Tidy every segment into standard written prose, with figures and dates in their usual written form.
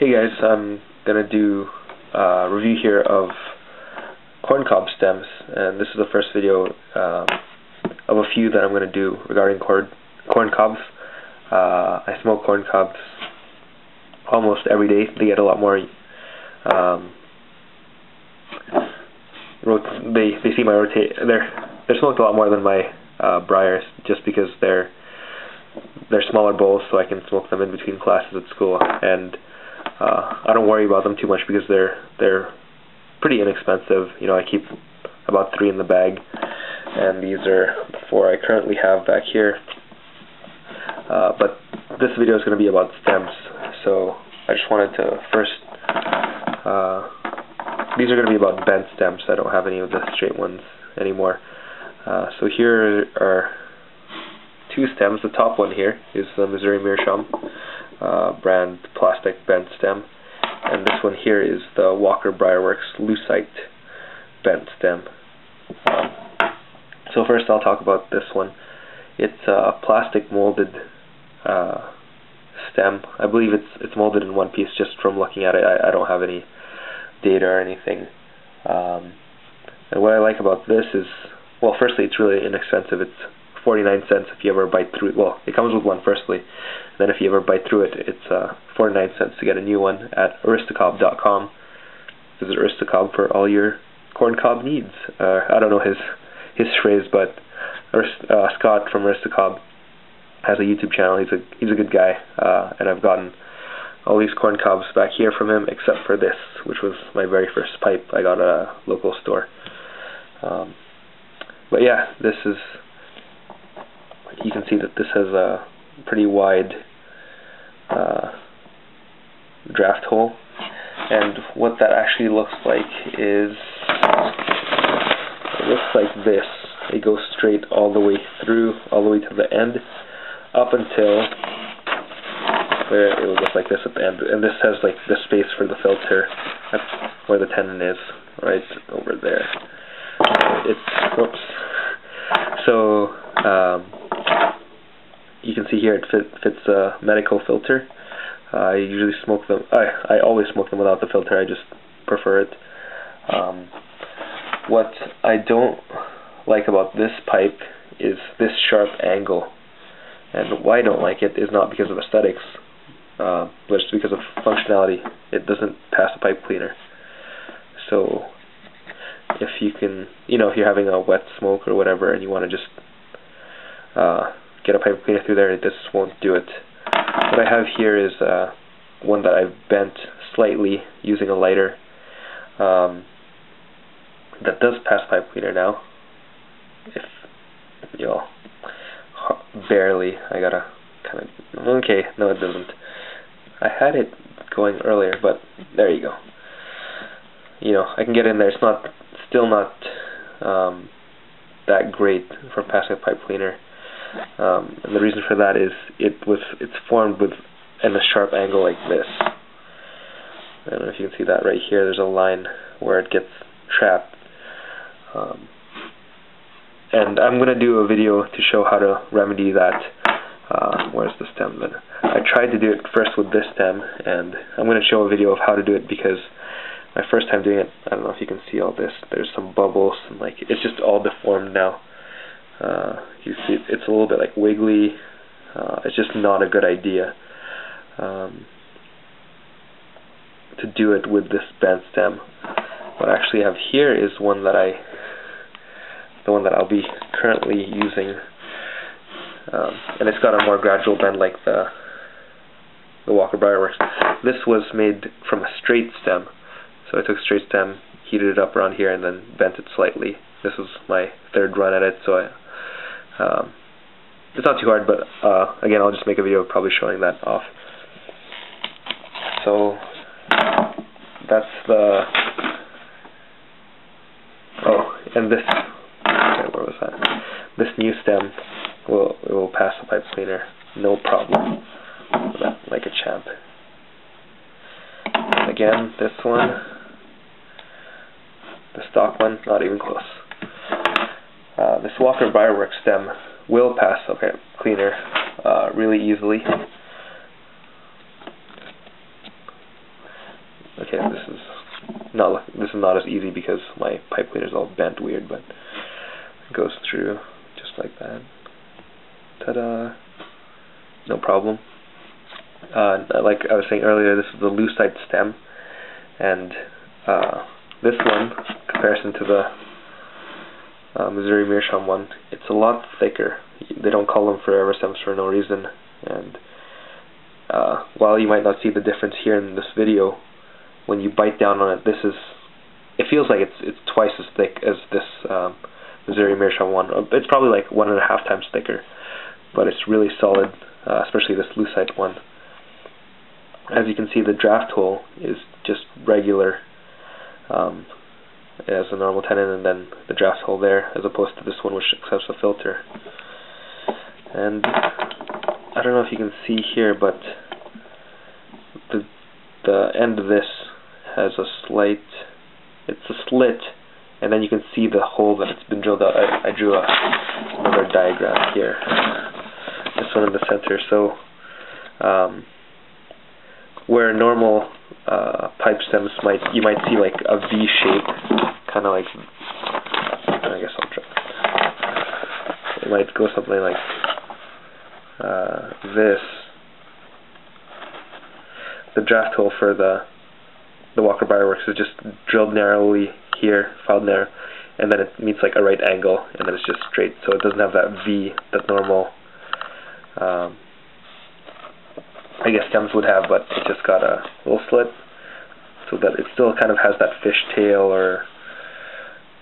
Hey guys, I'm gonna do a review here of corncob stems, and this is the first video of a few that I'm gonna do regarding corn cobs. I smoke corn cobs almost every day. They get a lot more. They see my rotate. They're smoked a lot more than my Briars, just because they're smaller bowls, so I can smoke them in between classes at school, and I don't worry about them too much because they're pretty inexpensive. You know, I keep about 3 in the bag, and these are the 4 I currently have back here. But this video is going to be about stems, so I just wanted to first. These are going to be about bent stems. I don't have any of the straight ones anymore. So here are 2 stems. The top one here is the Missouri Meerschaum brand plastic bent stem, and this one here is the Walker Briarworks lucite bent stem. So first I'll talk about this one. It's a plastic molded stem. I believe it's molded in one piece just from looking at it. I don't have any data or anything. And what I like about this is, well, firstly, it's really inexpensive. It's 49 cents if you ever bite through it. Well, it comes with one firstly, then if you ever bite through it, it's 49 cents to get a new one at aristocob.com. Visit Aristocob for all your corn cob needs. I don't know his phrase, but Scott from Aristocob has a YouTube channel. He's a good guy, and I've gotten all these corn cobs back here from him, except for this, which was my very first pipe I got at a local store. But yeah, this is. You can see that this has a pretty wide draft hole, and what that actually looks like is, it looks like this. It goes straight all the way through, all the way to the end, up until where it will look like this at the end, and this has like the space for the filter. That's where the tenon is, right over there. Whoops. So you can see here it fits a medical filter. I usually smoke them. I always smoke them without the filter. I just prefer it. What I don't like about this pipe is this sharp angle, and why I don't like it is not because of aesthetics, but it's because of functionality. It doesn't pass a pipe cleaner. So if you can, if you're having a wet smoke or whatever, and you want to just get a pipe cleaner through there, this won't do it. What I have here is one that I've bent slightly using a lighter that does pass pipe cleaner now. If barely, I gotta kind of, okay, no it doesn't. I had it going earlier, but there you go. I can get in there. It's still not that great for passing a pipe cleaner. And the reason for that is it's formed in a sharp angle like this. I don't know if you can see that right here. There's a line where it gets trapped. And I'm going to do a video to show how to remedy that. Where's the stem then? I tried to do it first with this stem, and I'm going to show a video of how to do it because my first time doing it, I don't know if you can see all this. There's some bubbles, and it's just all deformed now. You see, it's a little bit wiggly. It's just not a good idea to do it with this bent stem. What I actually have here is the one that I'll be currently using, and it's got a more gradual bend like the Walker Briarworks. This was made from a straight stem, so I took a straight stem, heated it up around here, and then bent it slightly. This was my 3rd run at it, so it's not too hard, but again, I'll just make a video probably showing that off. So that's the, and this, okay, where was that? This new stem will pass the pipe cleaner, no problem, like a champ. Again, this one, the stock one, not even close. This Walker Briarworks stem will pass a pipe cleaner really easily. okay, this is not as easy because my pipe cleaner is all bent weird, but it goes through just like that. Ta-da! No problem. Like I was saying earlier, this is the lucite stem, and this one, in comparison to the Missouri Meerschaum one, it's a lot thicker. They don't call them forever stems for no reason, and while you might not see the difference here in this video, when you bite down on it, it feels like it's twice as thick as this Missouri Meerschaum one. It's probably like 1.5 times thicker, but it's really solid, especially this lucite one. As you can see, the draft hole is just regular. It has a normal tenon and then the draft hole there, as opposed to this one which accepts a filter. And I don't know if you can see here, but the end of this has a slight, it's a slit, and then you can see the hole that it's been drilled out. I drew another diagram here, this one in the center. So where normal pipe stems you might see like a V shape, kind of like, I guess I'll draw. It might go something like this. The draft hole for the Walker Briar works is just drilled narrowly here, filed narrow, and then it meets like a right angle, and then it's just straight, so it doesn't have that V that normal I guess stems would have, but it just got a little slit, so that it still kind of has that fishtail or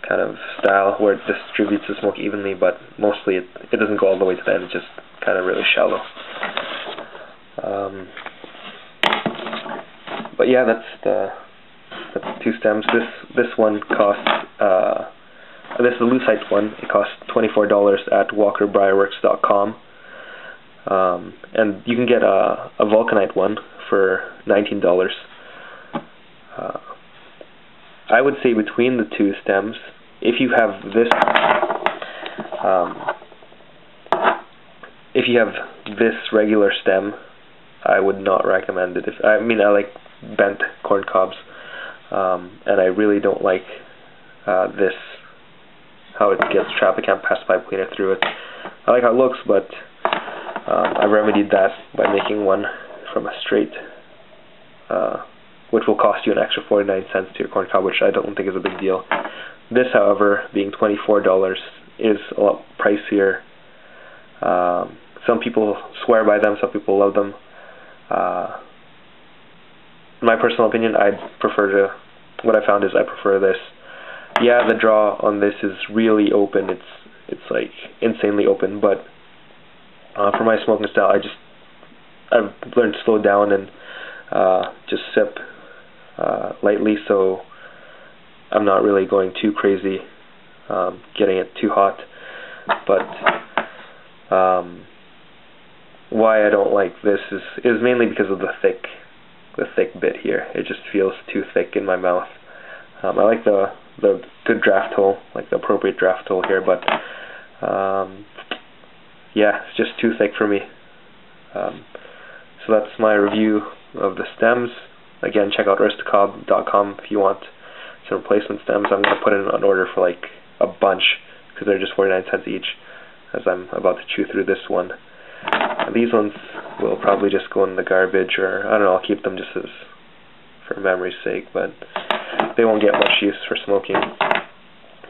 kind of style where it distributes the smoke evenly, but mostly it doesn't go all the way to the end. It's just kind of really shallow. But yeah, that's the two stems. This one costs this is the lucite one. It costs $24 at walkerbriarworks.com. And you can get a vulcanite one for $19. I would say between the two stems, if you have this regular stem, I would not recommend it. I like bent corn cobs, and I really don't like this, how it gets trapped. I can't pass the pipe cleaner through it. I like how it looks, but I remedied that by making one from a straight, which will cost you an extra 49 cents to your corn cob, which I don't think is a big deal. This, however, being $24, is a lot pricier. Some people swear by them, some people love them. In my personal opinion, what I found is I prefer this. Yeah, the draw on this is really open. It's like insanely open, but for my smoking style, I've learned to slow down and just sip lightly, so I'm not really going too crazy, getting it too hot. But why I don't like this is mainly because of the thick bit here. It just feels too thick in my mouth. I like the good draft hole, like the appropriate draft hole here, but yeah, it's just too thick for me. So that's my review of the stems. Again, check out aristocob.com if you want some replacement stems. I'm going to put in an order for like a bunch, because they're just 49 cents each, as I'm about to chew through this one. And these ones will probably just go in the garbage, or I don't know, I'll keep them just for memory's sake, but they won't get much use for smoking.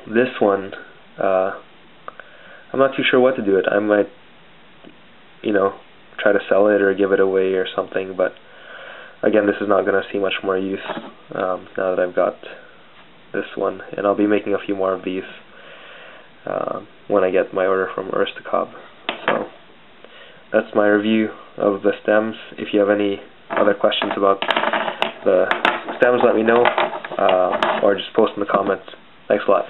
This one, I'm not too sure what to do with it. I might, try to sell it or give it away or something, but again, this is not going to see much more use now that I've got this one, and I'll be making a few more of these when I get my order from Aristocob. So that's my review of the stems. If you have any other questions about the stems, let me know, or just post in the comments. Thanks a lot.